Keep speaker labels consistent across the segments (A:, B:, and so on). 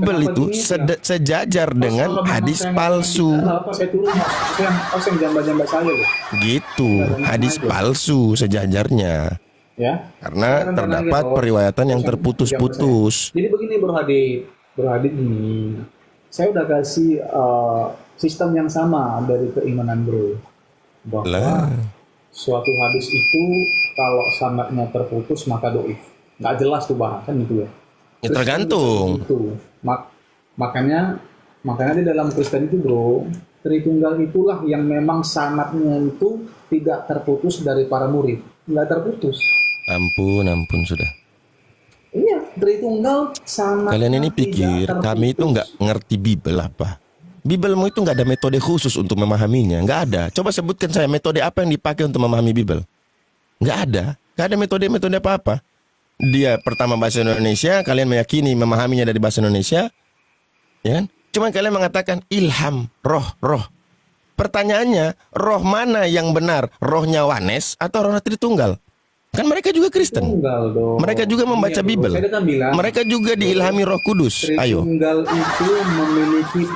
A: Bible itu sejajar dengan hadis palsu.
B: Saya jamba-jamba saya loh.
A: Gitu, hadis palsu sejajarnya.
B: Ya.
A: Karena terdapat periwayatan yang terputus-putus.
B: Jadi begini Bro Hadid ini, saya udah kasih sistem yang sama dari keimanan Bro, bahwa suatu hadis itu kalau sanadnya terputus maka doif, nggak jelas tuh bahasan gitu ya.
A: Ya tergantung.
B: Itu. Makanya di dalam Kristen itu Bro, Tritunggal itulah yang memang sanadnya itu tidak terputus dari para murid, nggak terputus.
A: Ampun sudah.
B: Iya, Tritunggal sangat.
A: Kalian ini pikir kami itu nggak ngerti Bible apa? Biblemu itu nggak ada metode khusus untuk memahaminya, nggak ada. Coba sebutkan saya metode apa yang dipakai untuk memahami Bible? Nggak ada metode apa-apa. Dia pertama bahasa Indonesia, kalian meyakini memahaminya dari bahasa Indonesia, ya kan? Cuma kalian mengatakan ilham, roh. Pertanyaannya, roh mana yang benar? Rohnya Wanes atau roh Tritunggal? Kan mereka juga Kristen. Mereka juga membaca Bible. Mereka juga diilhami Roh Kudus. Ayo.
B: Tritunggal itu memiliki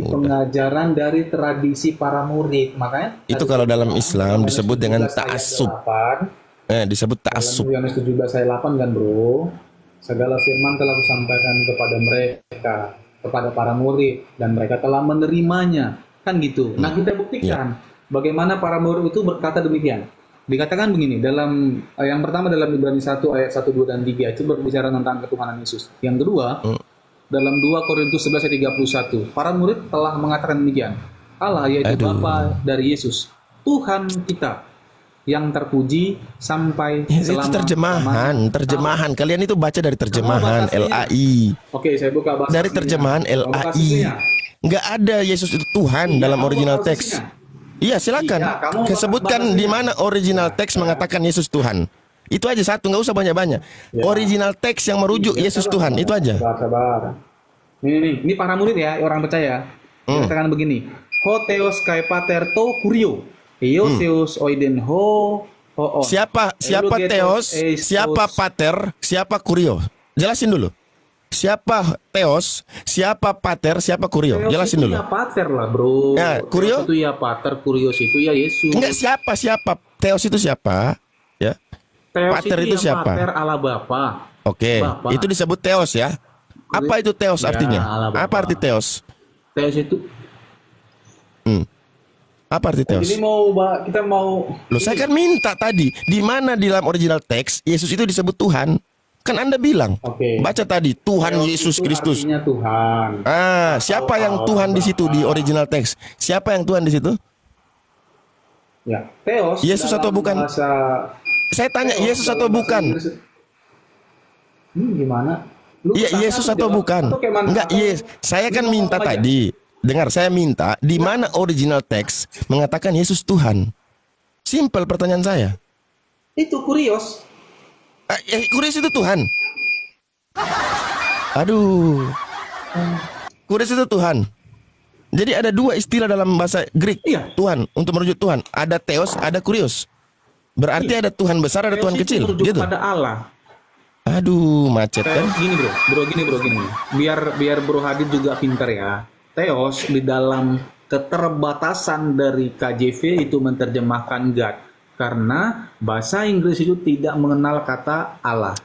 B: pengajaran dari tradisi para murid. Makanya
A: itu kalau dalam Islam disebut dengan ta'assub. Disebut ta'assub.
B: Yohanes 17 ayat 8 kan Bro. Segala firman telah kusampaikan kepada mereka, kepada para murid, dan mereka telah menerimanya. Kan gitu. Nah kita buktikan. Bagaimana para murid itu berkata demikian. Dikatakan begini, dalam yang pertama dalam Ibrani 1 ayat 1, 2, dan 3 itu berbicara tentang ketuhanan Yesus. Yang kedua, dalam 2 Korintus 11 ayat 31, para murid telah mengatakan demikian. Allah yaitu Bapa dari Yesus, Tuhan kita yang terpuji sampai selama.
A: Itu terjemahan. Kalian itu baca dari terjemahan LAI.
B: Oke, saya buka bahasa
A: dari terjemahan LAI. Nggak ada Yesus itu Tuhan dalam original teks. Iya, silakan. Sebutkan di mana original teks mengatakan Yesus Tuhan. Itu aja satu, nggak usah banyak-banyak. Ya. Original teks yang merujuk Yesus Tuhan, itu aja.
B: Sabar. Ini para murid ya, orang percaya. Katakan begini. Ho theos kai pater to kurio. Theos oiden ho.
A: Siapa theos, siapa pater, siapa kurio? Jelasin dulu. Siapa Theos, siapa Pater, siapa Kurio?
B: Theos
A: jelasin dulu.
B: Ya Pater lah bro.
A: Ya, Kurio?
B: Theos itu ya Pater, Kurios itu ya Yesus.
A: Enggak, siapa? Theos itu siapa? Ya.
B: Theos
A: Pater itu siapa?
B: Pater Allah Bapa.
A: Oke, itu disebut Theos ya. Apa itu Theos artinya? Apa arti Theos?
B: Theos itu.
A: Apa arti Theos?
B: Jadi kita mau.
A: Loh, saya kan minta tadi, di mana di dalam original teks Yesus itu disebut Tuhan? Kan Anda bilang, baca tadi Tuhan Yesus Kristus.
B: Tuhan.
A: Siapa yang Tuhan di situ di original teks? Siapa yang Tuhan di situ?
B: Ya, Theos.
A: Yesus atau bukan? Saya tanya, Yesus atau bukan?
B: Gimana?
A: Iya, Yesus atau bukan? Enggak, saya kan minta tadi. Dengar, saya minta di mana original teks mengatakan Yesus Tuhan? Simple pertanyaan saya.
B: Itu Kurios.
A: Kurios itu Tuhan. Aduh. Kurios itu Tuhan. Jadi ada dua istilah dalam bahasa Greek. Tuhan, untuk merujuk Tuhan. Ada Theos, ada Kurios. Berarti ada Tuhan besar, ada Tuhan kecil. Gitu.
B: Pada Allah.
A: Aduh, macet kan?
B: Gini bro. Biar Bro Hadid juga pintar ya. Theos di dalam keterbatasan dari KJV itu menerjemahkan God. Karena bahasa Inggris itu tidak mengenal kata Allah.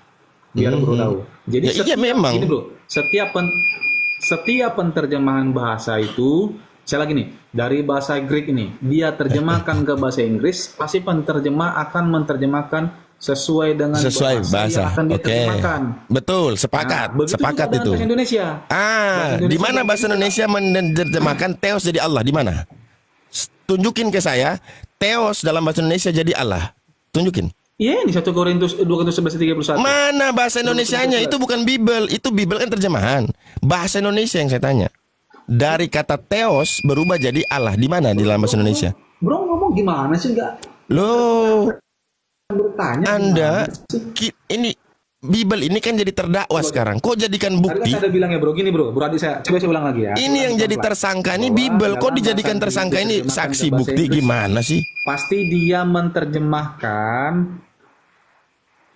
B: Biar Bro tahu. Jadi
A: memang.
B: Ini Bro, setiap penterjemahan bahasa itu, saya lagi nih, dari bahasa Greek ini, dia terjemahkan ke bahasa Inggris, pasti penterjemah akan menerjemahkan sesuai dengan bahasa yang akan diterjemahkan.
A: Betul, sepakat. Sepakat itu.
B: Bahasa Indonesia.
A: Di mana bahasa Indonesia menerjemahkan Theos jadi Allah? Di mana? Tunjukin ke saya. Theos dalam bahasa Indonesia jadi Allah. Tunjukin.
B: Iya, di 2 Korintus 11:31.
A: Mana bahasa Indonesianya? Itu bukan Bible. Itu Bible kan terjemahan. Bahasa Indonesia yang saya tanya. Dari kata Theos berubah jadi Allah. Di mana di dalam bahasa Indonesia?
B: Bro ngomong gimana sih? Enggak.
A: Loh.
B: Bertanya.
A: Anda ini Bible ini kan jadi terdakwa sekarang. Kok jadikan bukti?
B: Tadi kan saya bilang ya bro, gini bro. Bro, coba saya ulang lagi ya.
A: Ini yang jadi tersangka ini Bible. Kok dijadikan tersangka ini saksi bukti gimana sih?
B: Pasti dia menerjemahkan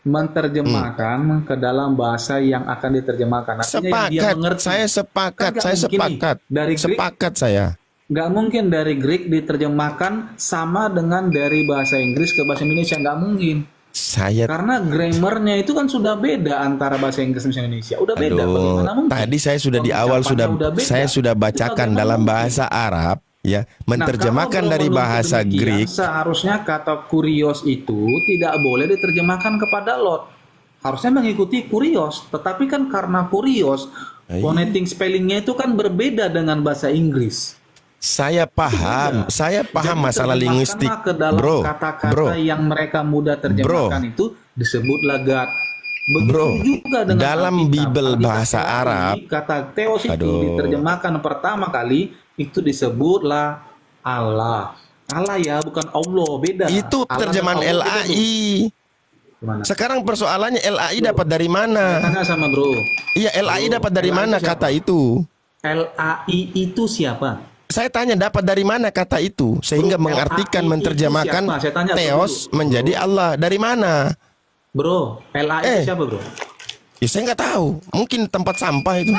B: menerjemahkan ke dalam bahasa yang akan diterjemahkan. Artinya yang dia
A: Sepakat,
B: mengerti.
A: saya sepakat,
B: Kan nggak
A: saya
B: mungkin nih,
A: sepakat,
B: dari Greek,
A: sepakat saya.
B: nggak mungkin dari Greek diterjemahkan sama dengan dari bahasa Inggris ke bahasa Indonesia, nggak mungkin.
A: Saya
B: Karena grammarnya itu kan sudah beda antara bahasa Inggris dan bahasa Indonesia. Udah beda. Bagaimana mungkin?
A: Tadi saya sudah di awal
B: Pengucapannya beda.
A: saya sudah
B: Itu
A: bacakan
B: bagaimana
A: dalam
B: mungkin?
A: bahasa Arab ya, menerjemahkan
B: Nah, kalau
A: dari
B: menuntut
A: bahasa
B: demikian,
A: Greek.
B: seharusnya kata kurios itu tidak boleh diterjemahkan kepada lot. Harusnya mengikuti kurios. Tetapi kan karena kurios, phonetic spellingnya itu kan berbeda dengan bahasa Inggris.
A: Saya paham
B: Jadi
A: masalah linguistik,
B: terjemahkanlah ke dalam
A: bro.
B: kata-kata yang mereka mudah terjemahkan itu disebutlah God. Begitu
A: Bro,
B: juga dengan
A: dalam
B: Alkitab.
A: Bible
B: Alkitab
A: bahasa
B: selalu
A: Arab,
B: kata Theos itu
A: aduh.
B: diterjemahkan pertama kali itu disebutlah Allah. Allah ya, bukan Allah, beda.
A: Itu
B: Allah dan
A: terjemahan
B: Allah beda,
A: LAI.
B: Gimana?
A: Sekarang persoalannya LAI dapat dari mana?
B: Tanya sama bro.
A: Iya, LAI dapat dari
B: LAI
A: mana
B: siapa?
A: kata itu?
B: LAI itu siapa?
A: Saya tanya dapat dari mana kata itu sehingga
B: Bro,
A: mengartikan
B: LAI
A: menerjemahkan
B: itu siapa? Saya tanya
A: Theos
B: dulu.
A: menjadi Allah. Dari mana?
B: Bro, LAI itu siapa bro?
A: Ya saya nggak tahu. Mungkin tempat sampah itu.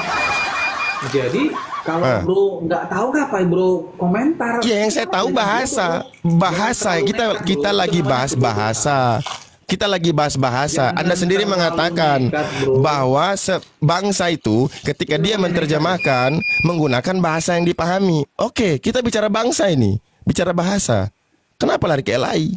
B: Jadi kalau bro nggak tahu apa bro komentar.
A: Ya yang saya tahu bahasa. Bahasa. Kita lagi bahas bahasa. Kita lagi bahas bahasa. Anda sendiri mengatakan bahwa bangsa itu ketika dia menerjemahkan menggunakan bahasa yang dipahami. Oke, kita bicara bangsa ini, bicara bahasa. Kenapa lari ke LAI?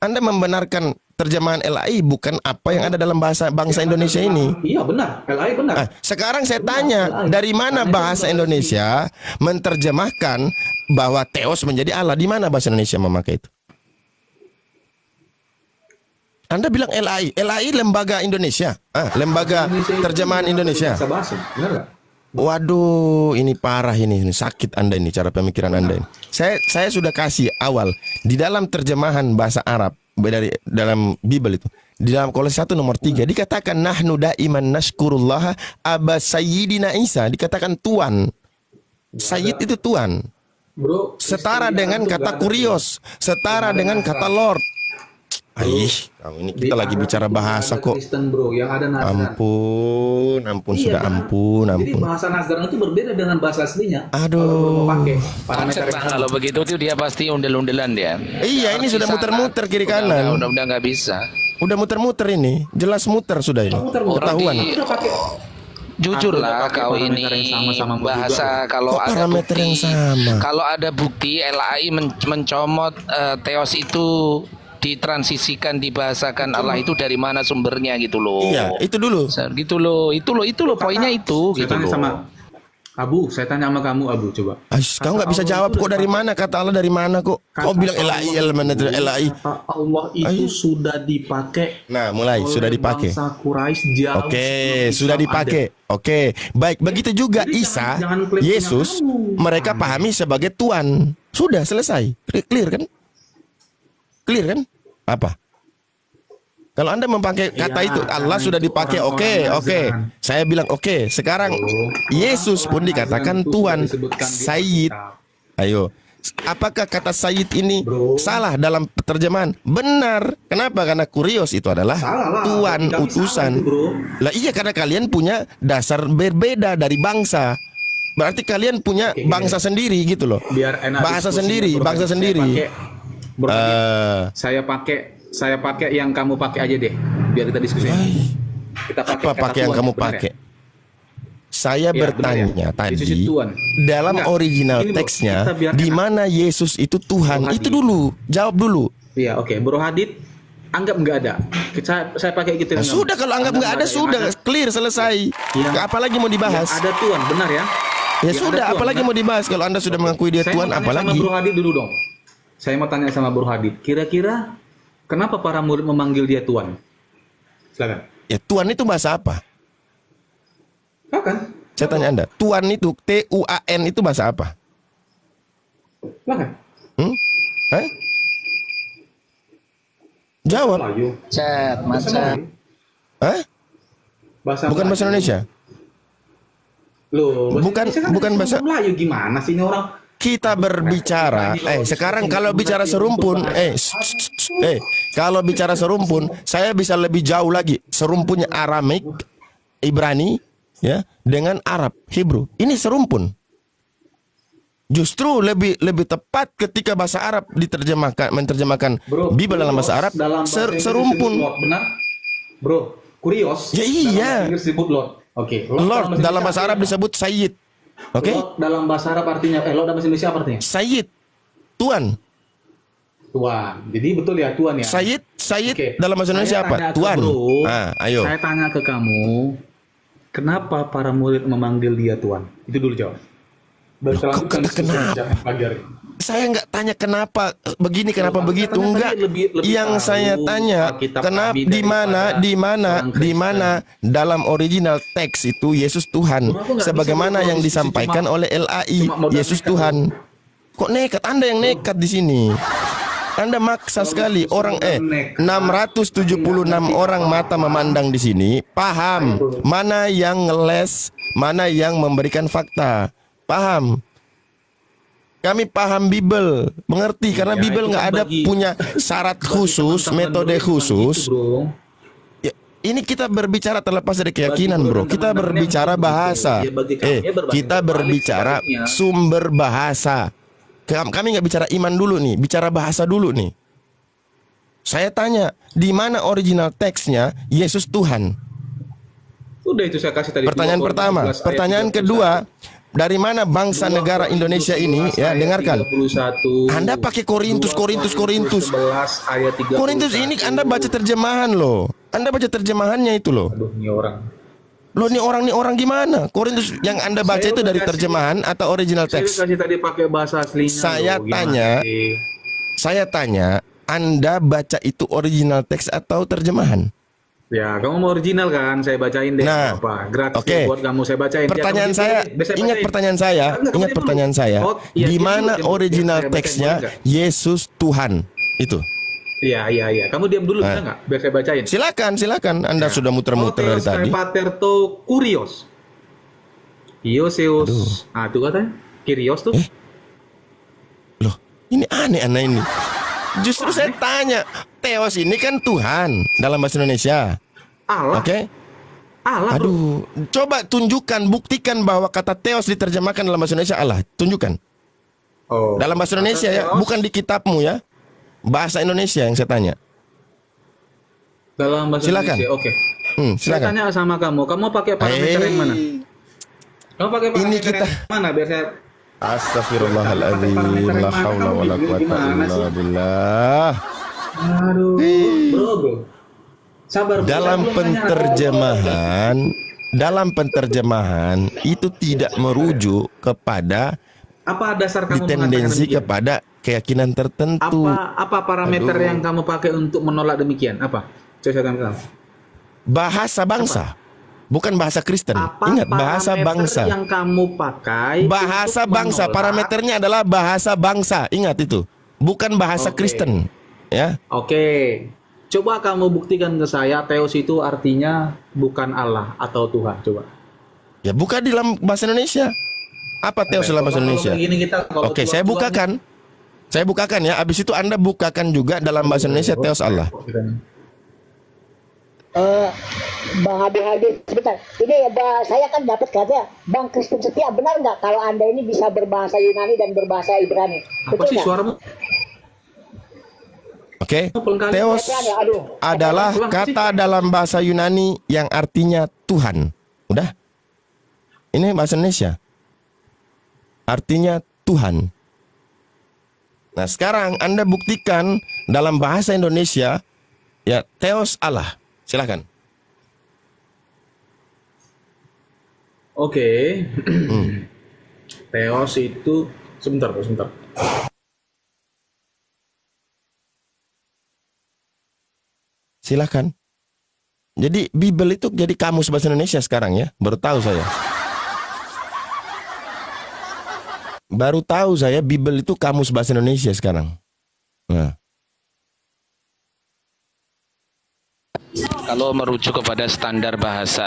A: Anda membenarkan terjemahan LAI bukan apa yang ada dalam bahasa bangsa Indonesia ini.
B: Iya benar, LAI benar.
A: Sekarang saya tanya, dari mana bahasa Indonesia menerjemahkan bahwa Theos menjadi Allah? Di mana bahasa Indonesia memakai itu? Anda bilang LAI, LAI lembaga Indonesia, lembaga terjemahan Indonesia.
B: Bahasa, benar nggak?
A: Waduh, ini parah ini sakit Anda ini cara pemikiran Anda ini. Saya sudah kasih awal di dalam terjemahan bahasa Arab dari dalam Bible itu. Di dalam Kolose 1 nomor 3 dikatakan nahnu daiman nashkurullaha aba sayyidina Isa, dikatakan Tuhan. Sayyid itu Tuhan.
B: Bro,
A: Setara dengan kata kurios, setara dengan kata Lord. Kamu ini kita lagi bicara bahasa kok.
B: Kristen bro, yang ada Nazarene.
A: Ampun, sudah ampun.
B: Jadi bahasa Nazarene itu berbeda dengan bahasa aslinya.
A: Aduh.
C: Kalau begitu tuh dia pasti undel-undelan dia.
A: Iya, ini sudah muter-muter kiri kanan.
C: Udah nggak bisa.
A: Udah muter-muter ini, jelas muter sudah ini. Ketahuan.
C: Jujur lah kau ini bahasa kalau ada bukti, kalau ada bukti LAI mencomot Theos itu ditransisikan dibahasakan Allah itu dari mana sumbernya gitu loh.
A: Iya, itu dulu.
C: Gitu loh, itu loh poinnya itu gitu loh.
B: Sama Abu, saya tanya sama kamu Abu coba.
A: Kau nggak bisa jawab kok dari mana kata Allah dari mana kok? Kau bilang LAI, LAI.
B: Kata Allah itu sudah dipakai.
A: Nah, mulai sudah dipakai.
B: Bangsa Quraisy jauh.
A: Oke, sudah dipakai. Oke, baik. Begitu juga Isa, Yesus, mereka pahami sebagai Tuhan. Sudah selesai, clear kan? Clear kan? Apa? Kalau Anda memakai kata itu Allah sudah dipakai, oke. Saya bilang oke. Sekarang Yesus pun dikatakan Tuhan, Sayyid. Ayo, apakah kata Sayyid ini salah dalam terjemahan? Benar. Kenapa? Karena kurios itu adalah Tuhan, utusan. Lah iya, karena kalian punya dasar berbeda dari bangsa. Berarti kalian punya bangsa sendiri gitu loh.
B: Biar enak
A: bahasa sendiri, bangsa sendiri.
B: Saya pakai yang kamu pakai aja deh, biar kita diskusi. Kita
A: pakai yang kamu pakai? Saya bertanya tadi dalam original teksnya di mana Yesus itu Tuhan itu dulu, jawab dulu.
B: Iya, oke. Bro Hadid anggap nggak ada. Saya pakai gitu.
A: Sudah, kalau anggap nggak ada sudah clear, selesai. Apalagi mau dibahas?
B: Ada Tuhan, benar ya?
A: Ya sudah, apalagi mau dibahas? Kalau Anda sudah mengakui dia Tuhan, apalagi?
B: Sama Bro Hadid dulu dong. Saya mau tanya sama Bro Hadid, kira-kira kenapa para murid memanggil dia Tuhan? Silakan.
A: Ya Tuhan itu bahasa apa?
B: Silakan.
A: Saya tanya Anda, Tuhan itu TUAN itu bahasa apa?
B: Silakan.
A: Jawab. Bukan bahasa Indonesia.
B: Loh,
A: bukan bahasa
B: Melayu gimana sih ini orang?
A: kita berbicara, sekarang kalau bicara serumpun, kalau bicara serumpun, saya bisa lebih jauh lagi. Serumpunnya Aramaik, Ibrani, ya, dengan Arab, Hebrew. Ini serumpun. Justru lebih tepat ketika bahasa Arab menerjemahkan Bible dalam bahasa Arab, serumpun.
B: Benar, bro. Kurios.
A: Ya iya.
B: Disebut Lord. Oke.
A: Lord dalam bahasa Arab disebut Sayyid. Oke.
B: Lord dalam bahasa Arab artinya, Lord dalam bahasa Indonesia apa artinya?
A: Sayyid, Tuan.
B: Tuan. Jadi betul ya, Tuan ya.
A: Sayyid dalam bahasa Indonesia apa? Tuan. Ayo.
B: Saya tanya ke kamu, kenapa para murid memanggil dia Tuan? Itu dulu jawab.
A: Kenapa? Saya nggak tanya kenapa begini, kenapa begitu, enggak. Yang saya tanya, kenapa, di mana dalam original teks itu Yesus Tuhan, sebagaimana yang disampaikan oleh LAI, Yesus Tuhan. Kok nekat? Anda yang nekat di sini. Anda maksa sekali. Orang 676 orang mata memandang di sini, paham mana yang ngeles, mana yang memberikan fakta. Paham. Kami paham Bible, mengerti, karena Bible nggak ada punya syarat khusus, metode khusus. Ya, ini kita berbicara terlepas dari keyakinan, bro. Kita berbicara bahasa. Kita berbicara sumber bahasa. Kami nggak bicara iman dulu nih, bicara bahasa dulu nih. Saya tanya, di mana original teksnya Yesus Tuhan?
B: Udah itu saya kasih tadi.
A: Pertanyaan pertama. Pertanyaan kedua, dari mana bangsa negara Indonesia ini, ya, dengarkan. Anda pakai Korintus. Korintus ini Anda baca terjemahan loh. Anda baca terjemahannya itu loh.
B: Aduh, ini orang.
A: Loh, nih orang gimana? Korintus yang Anda baca itu dari terjemahan atau original teks?
B: Saya kasih tadi pakai bahasa aslinya.
A: Saya tanya, Anda baca itu original teks atau terjemahan?
B: Ya, kamu mau original kan? Saya bacain deh.
A: Nah,
B: apa? Gratis buat kamu, saya bacain.
A: Pertanyaan saya, ingat pertanyaan saya. Di mana original teksnya Yesus Tuhan? Itu.
B: Iya. Kamu diam dulu, bisa nggak? Biar saya bacain.
A: Silakan. Anda sudah muter-muter dari tadi.
B: Paterto Kurios. Ioseus. Ah, itu katanya. Kyrios tuh.
A: Loh, ini aneh ini. Justru saya tanya, Theos ini kan Tuhan dalam bahasa Indonesia.
B: Allah.
A: Oke?
B: Allah.
A: Aduh, coba tunjukkan, buktikan bahwa kata Theos diterjemahkan dalam bahasa Indonesia Allah. Tunjukkan.
B: Oh.
A: Dalam bahasa Indonesia ya, bukan di kitabmu ya. Bahasa Indonesia yang saya tanya.
B: Dalam bahasa Indonesia, oke.
A: Silakan.
B: Saya tanya sama kamu pakai parameter yang mana? Kamu pakai parameter yang mana biar saya...
A: Astagfirullahaladzim, la haula wala quwata illa billah.
B: Aduh, bro. Sabar.
A: Dalam penterjemahan itu tidak merujuk kepada
B: apa dasar kamu
A: tendensi kepada keyakinan tertentu.
B: Apa parameter yang kamu pakai untuk menolak demikian? Apa? Coba saya tanya kamu.
A: Bahasa bangsa. Bukan bahasa Kristen. Ingat, bahasa bangsa
B: yang kamu pakai.
A: Bahasa bangsa, parameternya adalah bahasa bangsa. Ingat itu. Bukan bahasa Kristen. Ya.
B: Oke. Coba kamu buktikan ke saya Theos itu artinya bukan Allah atau Tuhan. Coba.
A: Ya, buka di dalam bahasa Indonesia. Apa Theos dalam bahasa Indonesia? Oke, saya bukakan. Saya bukakan ya. Abis itu Anda bukakan juga dalam bahasa Indonesia Theos Allah.
D: Bang Hadi, sebentar. Ini saya kan dapat kata Bang Kristen Setia, benar nggak kalau Anda ini bisa berbahasa Yunani dan berbahasa Ibrani?
B: Apa sih suaramu?
A: Oke, Theos adalah kata dalam bahasa Yunani yang artinya Tuhan. Udah? Ini bahasa Indonesia. Artinya Tuhan. Nah, sekarang Anda buktikan dalam bahasa Indonesia ya Theos Allah. Silakan.
B: Oke. Theos itu sebentar.
A: Silakan. Jadi Bible itu jadi kamus bahasa Indonesia sekarang ya. Baru tahu saya Bible itu kamus bahasa Indonesia sekarang. Nah.
C: Kalau merujuk kepada standar bahasa,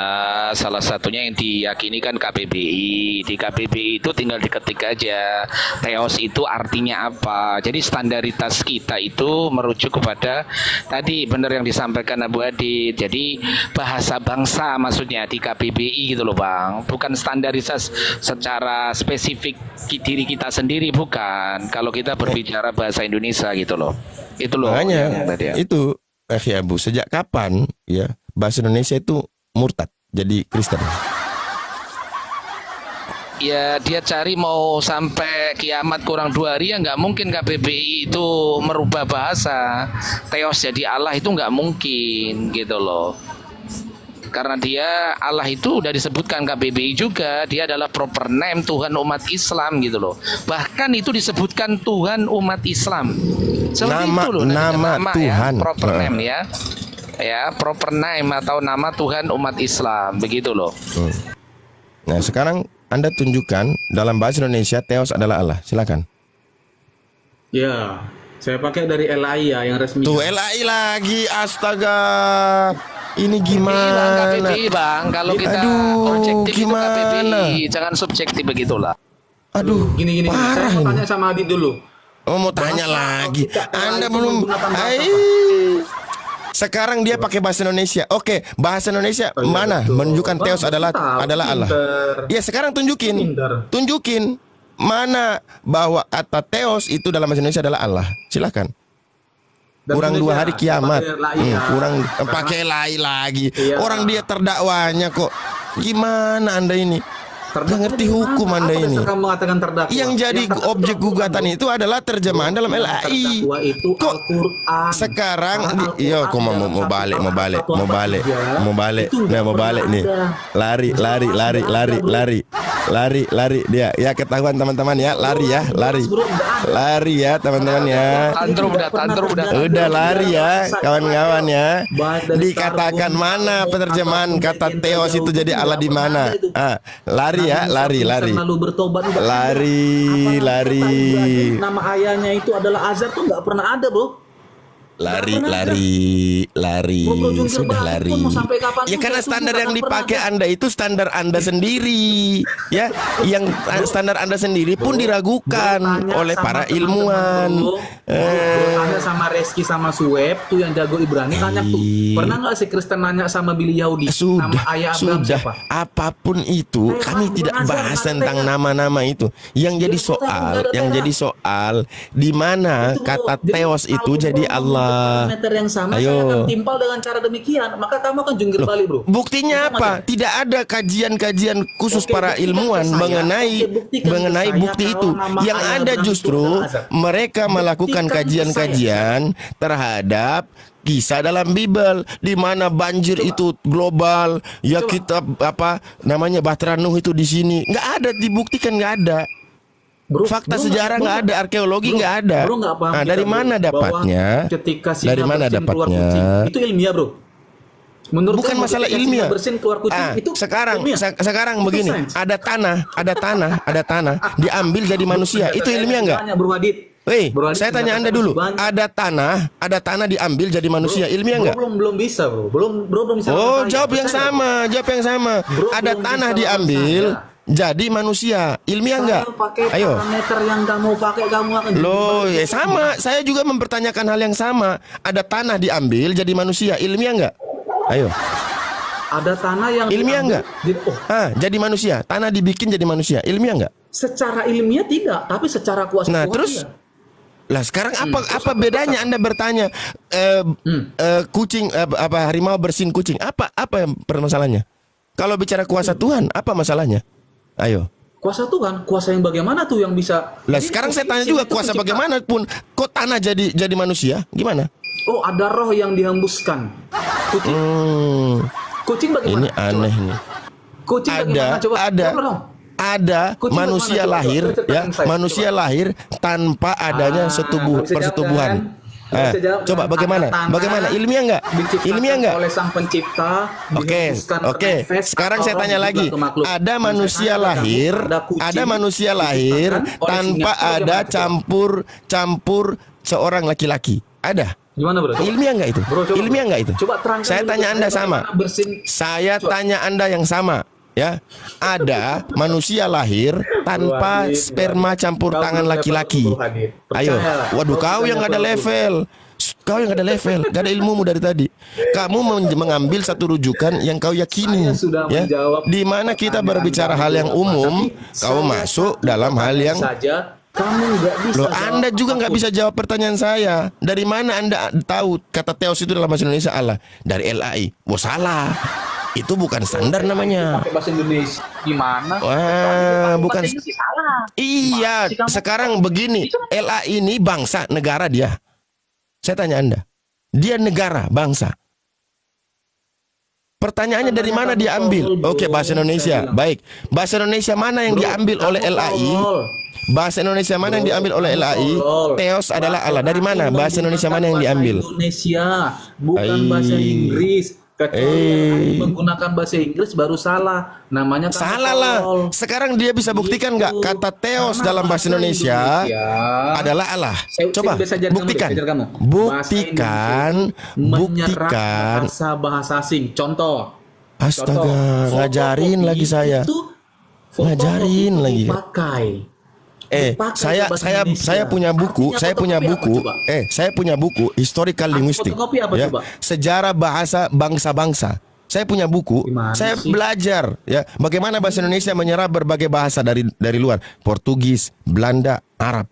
C: salah satunya yang diyakini kan KBBI. Di KBBI itu tinggal diketik aja teos itu artinya apa. Jadi standaritas kita itu merujuk kepada tadi benar yang disampaikan Abu Adit. Jadi bahasa bangsa maksudnya di KBBI gitu loh Bang. Bukan standarisasi secara spesifik diri kita sendiri, bukan. Kalau kita berbicara bahasa Indonesia gitu loh. Itu loh.
A: Makanya itu ya Bu, sejak kapan ya bahasa Indonesia itu murtad jadi Kristen?
C: Ya dia cari mau sampai kiamat kurang 2 hari ya nggak mungkin KBBI itu merubah bahasa teos jadi Allah, itu nggak mungkin gitu loh. Karena dia Allah itu udah disebutkan KBBI juga, dia adalah proper name Tuhan umat Islam gitu loh. Bahkan itu disebutkan Tuhan umat Islam.
A: Nama,
C: itu loh,
A: nama Tuhan
C: ya, proper name ya. Ya, proper name atau nama Tuhan umat Islam, begitu loh.
A: Nah, sekarang Anda tunjukkan dalam bahasa Indonesia teos adalah Allah. Silakan.
B: Ya, saya pakai dari LAI ya yang resmi.
A: Tuh LAI lagi, astaga. Ini gimana?
C: KBBI Bang, kalau kita objektif
A: gimana?
C: itu KBBI, jangan subjektif begitulah.
B: Aduh, gini. Saya mau tanya sama Adit dulu.
A: Oh, mau tanya lagi. Anda belum. Sekarang dia pakai bahasa Indonesia. Oke, bahasa Indonesia mana menunjukkan teos adalah Allah. Ya, sekarang tunjukin mana bahwa kata teos itu dalam bahasa Indonesia adalah Allah. Silakan. Kurang 2 hari kiamat. Kurang pakai LAI lagi.
B: Iya.
A: Orang dia terdakwanya kok. Gimana Anda ini? Gak ngerti hukum Anda ini. Yang jadi objek gugatan itu adalah terjemahan dalam LAI. Kok sekarang yo kok mau balik nih. Lari dia. Ya ketahuan teman-teman ya, lari ya teman-teman ya.
C: Tantrum
A: Udah lari ya kawan-kawan ya. Dikatakan mana penerjemahan kata teos itu jadi Allah di mana? Lari ya, lari.
B: Lalu bertobat
A: Lari.
B: Nama ayahnya itu adalah Azhar tuh nggak pernah ada, Bro.
A: Lari. Sudah lari. Ya karena standar yang dipakai Anda itu standar Anda sendiri. Ya, yang standar Anda sendiri pun diragukan oleh para ilmuwan.
B: Tanya sama Reski sama Suweb tuh yang jago Ibrani, tanya tuh. Pernah nggak si Kristen nanya sama Billy Yahudi? Nama ayah Abraham siapa?
A: Apapun itu, kami tidak bahas tentang nama-nama itu. Yang jadi soal di mana kata teos itu jadi Allah.
B: Parameter yang sama saya akan timpal dengan cara demikian, maka kamu akan jungkir balik, Bro.
A: Buktinya apa? Tidak ada kajian-kajian khusus para ilmuwan mengenai bukti itu. Yang ada justru mereka melakukan kajian-kajian terhadap kisah dalam Bible di mana banjir itu global. Ya kita Bahtera Nuh itu di sini. Nggak ada dibuktikan, nggak ada. Fakta sejarah nggak ada, arkeologi nggak ada. Nah, dari mana dapatnya? Dari mana dapatnya?
B: Itu ilmiah, Bro. Menurut
A: bukan masalah ilmiah. Sekarang begini, ada tanah diambil jadi manusia. Itu ilmiah nggak? Saya tanya Anda dulu. Ada tanah diambil jadi manusia. Ilmiah nggak?
B: Belum bisa, Bro. Belum bisa.
A: Oh, jawab yang sama. Ada tanah diambil jadi manusia, ilmiah enggak? Ayo.
B: Parameter yang kamu pakai kamu akan.
A: Loh, ya sama. Saya juga mempertanyakan hal yang sama. Ada tanah diambil jadi manusia, ilmiah enggak? Ayo.
B: Ada tanah yang
A: ilmiah enggak? Jadi manusia. Tanah dibikin jadi manusia, ilmiah enggak?
B: Secara ilmiah tidak, tapi secara kuasa.
A: Nah, terus lah sekarang apa bedanya Anda bertanya kucing harimau bersin kucing? Apa permasalahannya? Kalau bicara kuasa Tuhan, apa masalahnya? Ayo.
B: Kuasa Tuhan, kuasa yang bagaimana tuh yang bisa?
A: Lah sekarang saya tanya juga kuasa bagaimanapun, kok tanah jadi manusia? Gimana?
B: Oh, ada roh yang dihembuskan. Kucing bagaimana?
A: Ini aneh nih.
B: Kucing bagaimana? Coba.
A: Ada manusia lahir ya, manusia lahir tanpa adanya persetubuhan. Coba bagaimana? Ilmiah enggak?
B: Oleh Sang Pencipta.
A: Oke. Sekarang saya tanya lagi. Ada manusia lahir tanpa ada campur seorang laki-laki. Ada?
B: Gimana bro?
A: Ilmiah nggak itu? Ilmiah nggak itu?
B: Coba terangkan.
A: Saya tanya Anda sama. Saya tanya Anda yang sama. Ya, ada manusia lahir tanpa sperma campur tangan laki-laki. Ayo, waduh, kau yang nggak ada level. Kau yang gak ada level, gak ada ilmumu dari tadi. Kamu mengambil satu rujukan yang kau yakini, ya. Di mana kita berbicara hal yang umum, kau masuk dalam hal yang
B: kamu nggak bisa.
A: Loh, Anda juga nggak bisa jawab pertanyaan saya. Dari mana Anda tahu kata teos itu dalam bahasa Indonesia Allah? Dari LAI. Wah, salah. Itu bukan standar namanya.
B: Pakai bahasa Indonesia gimana?
A: Wah, bukan. Iya, sekarang begini. LAI ini bangsa, negara dia. Saya tanya Anda, dia negara, bangsa. Pertanyaannya dari mana dia ambil? Oke, bahasa Indonesia. Baik, bahasa Indonesia mana yang diambil oleh LAI? Bahasa Indonesia mana yang diambil oleh LAI? Theos adalah Allah. Dari mana? Bahasa Indonesia mana yang diambil?
B: Indonesia, bukan bahasa Inggris. Kecuali menggunakan bahasa Inggris baru salah. Namanya kan
A: salah lah. Sekarang dia bisa buktikan nggak kata Theos dalam bahasa Indonesia adalah Allah? Coba buktikan. Buktikan.
B: Bahasa asing. Contoh.
A: Astaga, ngajarin lagi saya. Ngajarin lagi. Saya punya buku, saya punya buku historical linguistic, ya, sejarah bahasa bangsa-bangsa. Saya punya buku, saya belajar ya bagaimana bahasa Indonesia menyerap berbagai bahasa dari luar, Portugis, Belanda, Arab.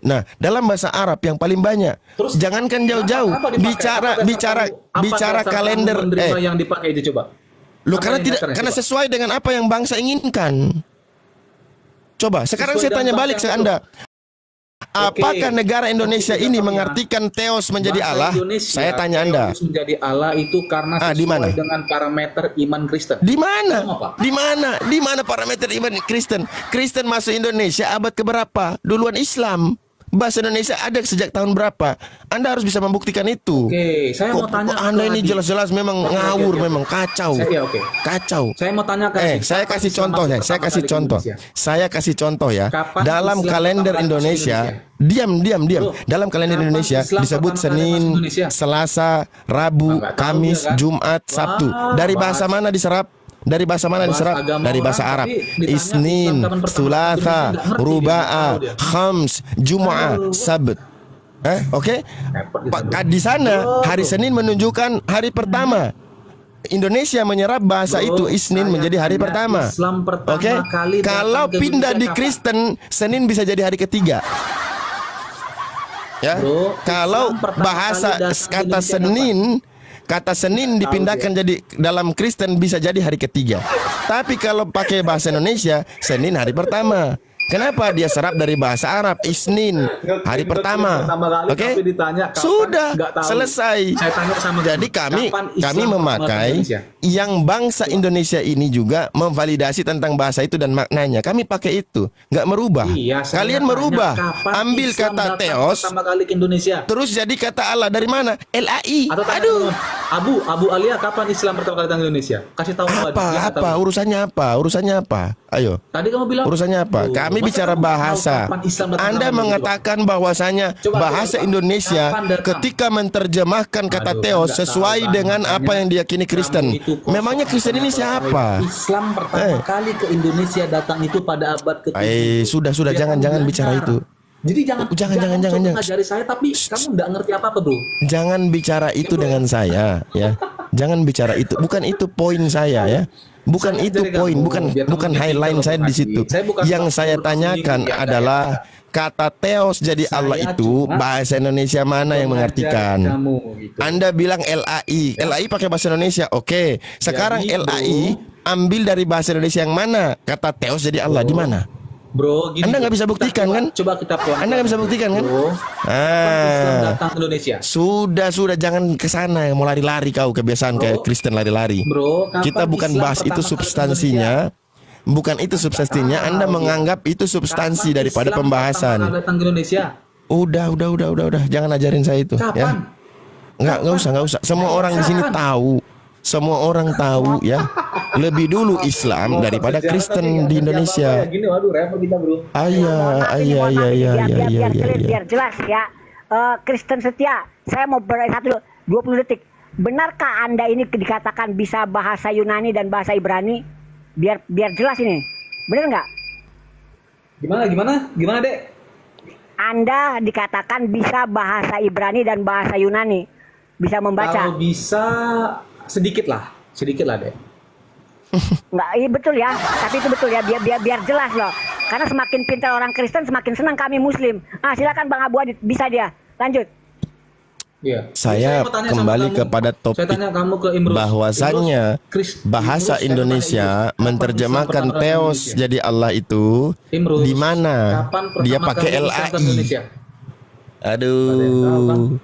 A: Nah, dalam bahasa Arab yang paling banyak. Terus, jangankan jauh-jauh, bicara kalender
B: yang dipakai itu coba.
A: Loh, karena sesuai dengan apa yang bangsa inginkan. Coba, sekarang saya tanya balik ke Anda. Apakah negara Indonesia ini mengartikan Theos menjadi Allah? Saya tanya Anda.
B: Theos menjadi Allah itu karena sesuai dengan parameter iman Kristen.
A: Di mana? Di mana parameter iman Kristen? Kristen masuk Indonesia abad keberapa? Duluan Islam. Bahasa Indonesia ada sejak tahun berapa? Anda harus bisa membuktikan itu.
B: Oke, saya mau tanya.
A: Anda ini jelas-jelas memang ngawur, memang kacau. Kacau.
B: Saya mau tanya
A: saya kasih contoh ya. Saya kasih contoh ya. Dalam kalender Indonesia, diam. Dalam kalender Indonesia disebut Senin, Selasa, Rabu, Kamis, Jumat, Sabtu. Dari bahasa mana diserap? Dari bahasa mana diserap? Dari bahasa Arab. Isnin, Thulatha, Ruba'a, Khams, Jum'ah, Sabt. Oke? Di sana hari Senin menunjukkan hari pertama. Indonesia menyerap bahasa itu Isnin menjadi hari pertama. Oke? Kalau pindah di Kristen, Senin bisa jadi hari ketiga. Ya. Kalau bahasa kata Senin dipindahkan jadi dalam Kristen bisa jadi hari ketiga. Tapi kalau pakai bahasa Indonesia, Senin hari pertama. Kenapa dia serap dari bahasa Arab? Isnin hari pertama. Oke? Sudah selesai. Jadi kami memakai yang bangsa Indonesia ini juga memvalidasi tentang bahasa itu dan maknanya. Kami pakai itu, nggak merubah. Kalian merubah. Ambil kata Theos, terus jadi kata Allah dari mana? LAI.
B: Aduh. Abu Alia, kapan Islam pertama kali datang ke Indonesia? Kasih tahu
A: apa? Urusannya apa? Ayo.
B: Tadi kamu bilang
A: urusannya apa? Kami bicara bahasa. Anda mengatakan bahwasanya bahasa Indonesia ketika menerjemahkan kata Theos sesuai dengan apa yang diyakini Kristen. Memangnya Kristen ini siapa?
B: Islam pertama kali ke Indonesia datang itu pada abad ke-7.
A: Sudah jangan bicara itu.
B: Jadi jangan ngajari saya tapi kamu nggak ngerti apa-apa, bro.
A: Jangan bicara itu dengan saya, ya. Jangan bicara itu. Bukan itu poin saya, ya. Bukan itu poin, bukan highlight saya di situ. Yang saya tanyakan adalah kata Theos jadi Allah itu bahasa Indonesia mana yang mengartikan? Anda bilang LAI. LAI pakai bahasa Indonesia. Oke. Sekarang LAI ambil dari bahasa Indonesia yang mana? Kata Theos jadi Allah di mana?
B: Bro,
A: Anda nggak bisa buktikan kan?
B: Coba kita pelan.
A: Anda nggak bisa buktikan kan?
B: Datang ke Indonesia.
A: Sudah jangan ke sana, mau lari-lari kau kebiasaan kayak Kristen lari-lari.
B: Bro,
A: kita bukan bahas itu substansinya. Bukan itu substansinya. Anda menganggap itu substansi daripada pembahasan.
B: Datang ke Indonesia.
A: Udah. Jangan ajarin saya itu.
B: Kapan?
A: Ya. Nggak usah. Semua orang di sini tahu. Semua orang tahu ya. Lebih dulu Islam daripada Kristen di Indonesia.
B: Gini, waduh, repot kita, bro.
A: Iya.
D: Biar jelas ya. Kristen setia Saya mau 20 detik. Benarkah Anda ini dikatakan bisa bahasa Yunani dan bahasa Ibrani? Biar jelas ini. Benar nggak?
B: Gimana, Dek?
D: Anda dikatakan bisa bahasa Ibrani dan bahasa Yunani. Bisa membaca.
B: Kalau bisa sedikit lah, Dek.
D: Nggak, iya betul ya. Tapi itu betul ya, biar jelas loh. Karena semakin pintar orang Kristen, semakin senang kami Muslim. Silakan Bang Abu Adit, bisa dia. Lanjut.
B: Ya.
A: Saya kembali kepada topik bahwasannya bahasa Indonesia menerjemahkan Theos jadi Allah itu di mana dia pakai LAI. Aduh,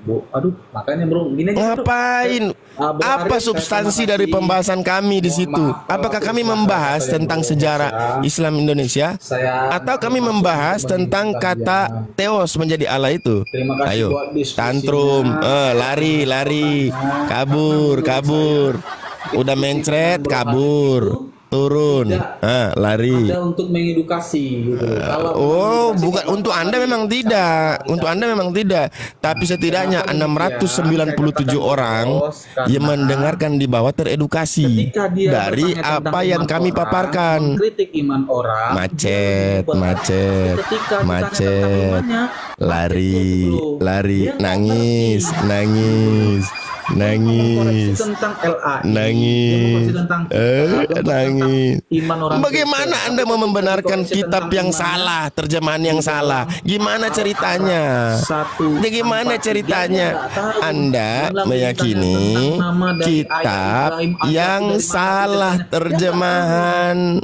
B: makanya bro, gini
A: ngapain? Apa substansi dari pembahasan kami di situ? Apakah kami membahas tentang sejarah Islam Indonesia, atau kami membahas tentang kata Theos menjadi Allah itu? Ayo, tantrum, lari, kabur, udah mencret, kabur. Turun, lari.
B: Ada untuk mengedukasi gitu.
A: Bukan untuk Anda memang tidak. Untuk Anda memang tidak. Tapi setidaknya 697 orang yang mendengarkan di bawah teredukasi dari apa yang kami paparkan.
B: Kritik iman orang.
A: Macet. Lari, nangis.
B: Tentang LAI,
A: nangis.
B: Iman orang.
A: Bagaimana Anda mau membenarkan kitab yang salah, terjemahan yang salah? Gimana ceritanya? Bagaimana ceritanya? Anda meyakini kitab yang salah terjemahan.